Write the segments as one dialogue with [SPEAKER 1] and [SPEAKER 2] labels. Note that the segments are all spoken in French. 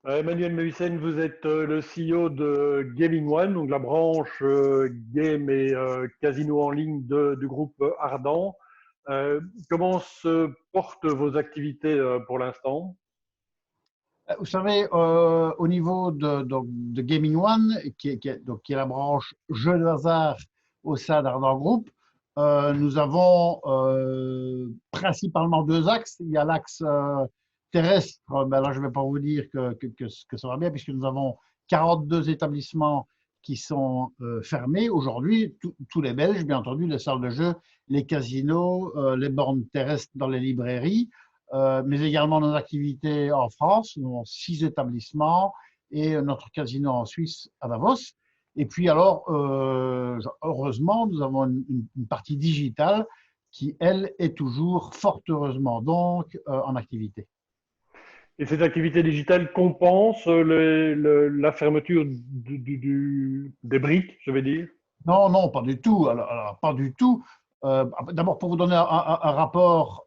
[SPEAKER 1] Emmanuel Mehussen, vous êtes le CEO de Gaming One, donc la branche game et casino en ligne du groupe Ardent. Comment se portent vos activités pour l'instant?
[SPEAKER 2] Vous savez, au niveau de Gaming One, qui est la branche jeux de hasard au sein d'Ardent Group, nous avons principalement deux axes. Il y a l'axe terrestre, ben là je ne vais pas vous dire que ça va bien, puisque nous avons 42 établissements qui sont fermés aujourd'hui, tous les Belges, bien entendu, les salles de jeu, les casinos, les bornes terrestres dans les librairies, mais également nos activités en France. Nous avons 6 établissements et notre casino en Suisse à Davos. Et puis alors, heureusement, nous avons une partie digitale qui, elle, est toujours fort heureusement donc en activité.
[SPEAKER 1] Et cette activité digitale compense la fermeture des briques, je vais dire?
[SPEAKER 2] Non, non, pas du tout. Alors, pas du tout. D'abord, pour vous donner un rapport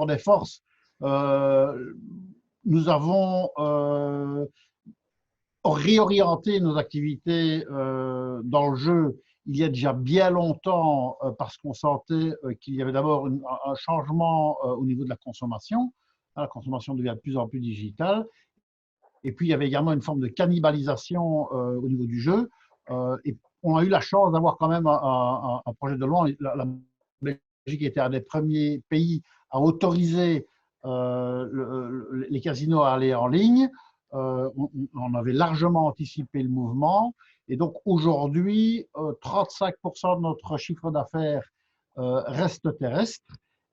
[SPEAKER 2] des forces, euh, nous avons réorienter nos activités dans le jeu il y a déjà bien longtemps parce qu'on sentait qu'il y avait d'abord un changement au niveau de la consommation. La consommation devient de plus en plus digitale. Et puis, il y avait également une forme de cannibalisation au niveau du jeu. Et on a eu la chance d'avoir quand même un projet de loi. La Belgique était un des premiers pays à autoriser les casinos à aller en ligne. On avait largement anticipé le mouvement. Et donc aujourd'hui, 35% de notre chiffre d'affaires reste terrestre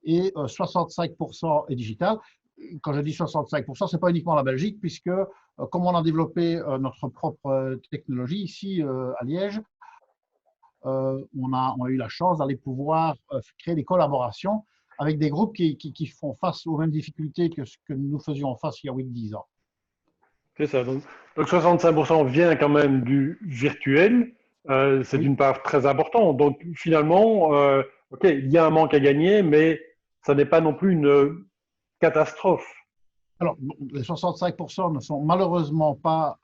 [SPEAKER 2] et 65% est digital. Quand je dis 65%, ce n'est pas uniquement la Belgique, puisque comme on a développé notre propre technologie ici à Liège, on a eu la chance d'aller pouvoir créer des collaborations avec des groupes qui font face aux mêmes difficultés que ce que nous faisions face il y a 8-10 ans.
[SPEAKER 1] C'est ça. Donc 65% vient quand même du virtuel. C'est
[SPEAKER 2] Oui.
[SPEAKER 1] une part très importante. Donc finalement, OK, il y a un manque à gagner, mais ça n'est pas non plus une catastrophe.
[SPEAKER 2] Alors, les 65% ne sont malheureusement pas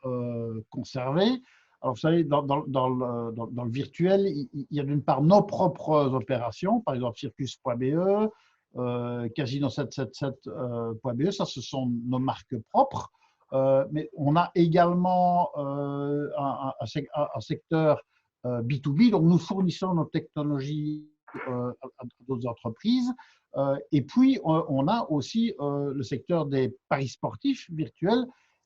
[SPEAKER 2] conservés. Alors, vous savez, dans le virtuel, il y a d'une part nos propres opérations, par exemple Circus.be, Casino777.be, ça, ce sont nos marques propres. Mais on a également un secteur B2B, donc nous fournissons nos technologies à d'autres entreprises. Et puis, on a aussi le secteur des paris sportifs virtuels.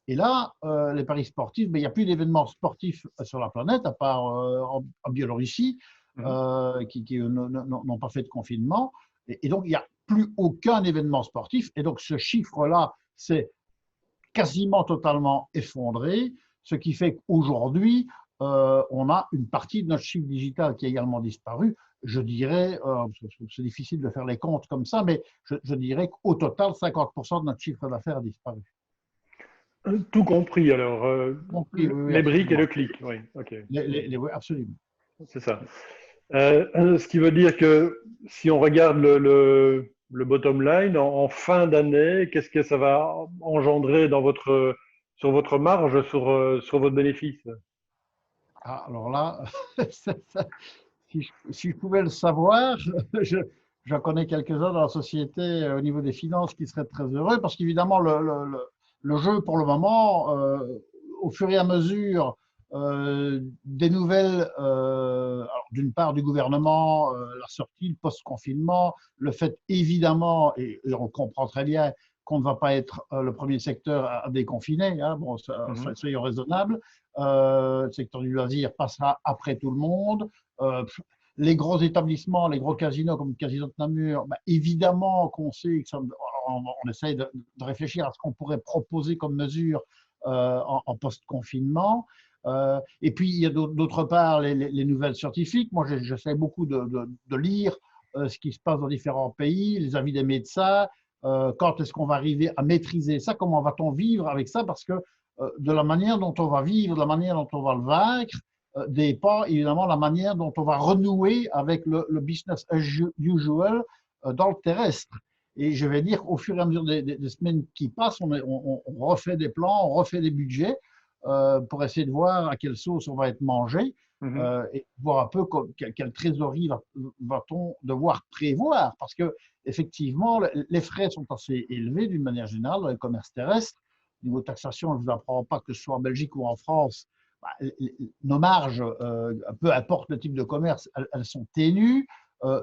[SPEAKER 2] Et là, les paris sportifs, ben, il n'y a plus d'événements sportifs sur la planète, à part en Biélorussie,
[SPEAKER 1] Mhm.
[SPEAKER 2] qui n'ont pas fait de confinement. Et donc, il n'y a plus aucun événement sportif. Et donc, ce chiffre-là, c'est quasiment totalement effondré, ce qui fait qu'aujourd'hui, on a une partie de notre chiffre digital qui a également disparu. Je dirais, c'est difficile de faire les comptes comme ça, mais je dirais qu'au total, 50% de notre chiffre d'affaires a disparu.
[SPEAKER 1] Tout compris alors.
[SPEAKER 2] Compris, oui, oui,
[SPEAKER 1] Les briques et le
[SPEAKER 2] absolument.
[SPEAKER 1] clic, oui, OK,
[SPEAKER 2] Oui, absolument.
[SPEAKER 1] c'est ça. Ce qui veut dire que si on regarde le bottom line, en fin d'année, qu'est-ce que ça va engendrer sur votre marge, sur votre bénéfice?
[SPEAKER 2] Ah, alors là, si je pouvais le savoir, je, j'en connais quelques-uns dans la société au niveau des finances qui seraient très heureux parce qu'évidemment, le jeu, pour le moment, au fur et à mesure des nouvelles, d'une part du gouvernement, la sortie, le post-confinement, le fait évidemment, et on le comprend très bien, qu'on ne va pas être le premier secteur à déconfiner, hein, bon,
[SPEAKER 1] Mhm.
[SPEAKER 2] soyons raisonnables, le secteur du loisir passera après tout le monde. Euh, les gros établissements, les gros casinos comme le Casino de Namur, bah, évidemment qu'on sait que on essaye de réfléchir à ce qu'on pourrait proposer comme mesure en post-confinement. Et puis, il y a d'autre part les nouvelles scientifiques. Moi, j'essaie beaucoup de lire ce qui se passe dans différents pays, les avis des médecins, quand est-ce qu'on va arriver à maîtriser ça, comment va-t-on vivre avec ça, parce que de la manière dont on va vivre, de la manière dont on va le vaincre, dépend évidemment la manière dont on va renouer avec le business as usual dans le terrestre. Et je vais dire qu'au fur et à mesure des semaines qui passent, on refait des plans, on refait des budgets pour essayer de voir à quelle sauce on va être mangé et voir un peu quelle trésorerie va-t-on devoir prévoir. Parce que effectivement, les frais sont assez élevés d'une manière générale dans les commerces terrestres. Au niveau de taxation, je ne vous apprends pas que ce soit en Belgique ou en France, bah, nos marges, peu importe le type de commerce, elles sont ténues.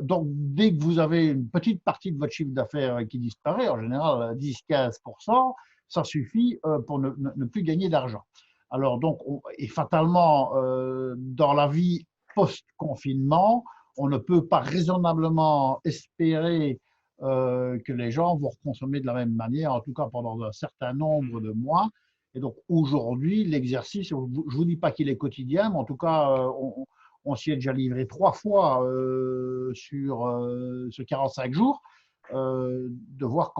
[SPEAKER 2] Donc, dès que vous avez une petite partie de votre chiffre d'affaires qui disparaît, en général 10-15%, ça suffit pour ne plus gagner d'argent. Alors, donc, et fatalement, dans la vie post-confinement, on ne peut pas raisonnablement espérer que les gens vont consommer de la même manière, en tout cas pendant un certain nombre de mois. Et donc, aujourd'hui, l'exercice, je ne vous dis pas qu'il est quotidien, mais en tout cas, on s'y est déjà livré 3 fois sur 45 jours, de voir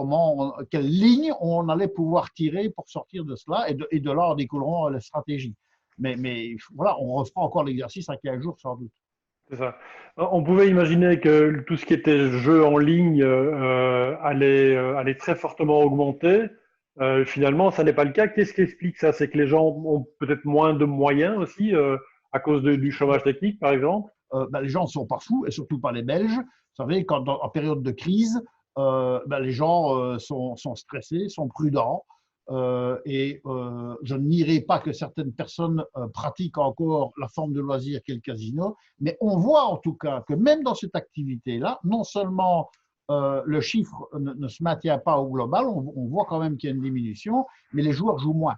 [SPEAKER 2] quelle ligne on allait pouvoir tirer pour sortir de cela, et de là en découleront les stratégies. Mais voilà, on refera encore l'exercice à 15 jours sans doute.
[SPEAKER 1] C'est ça. On pouvait imaginer que tout ce qui était jeu en ligne allait très fortement augmenter. Finalement, ça n'est pas le cas. Qu'est-ce qui explique ça? C'est que les gens ont peut-être moins de moyens aussi à cause du chômage technique, par exemple?
[SPEAKER 2] Les gens ne sont pas fous, et surtout pas les Belges. Vous savez, en période de crise, les gens sont stressés, sont prudents. Je nierai pas que certaines personnes pratiquent encore la forme de loisir qu'est le casino, mais on voit en tout cas que même dans cette activité-là, non seulement le chiffre ne se maintient pas au global, on voit quand même qu'il y a une diminution, mais les joueurs jouent moins.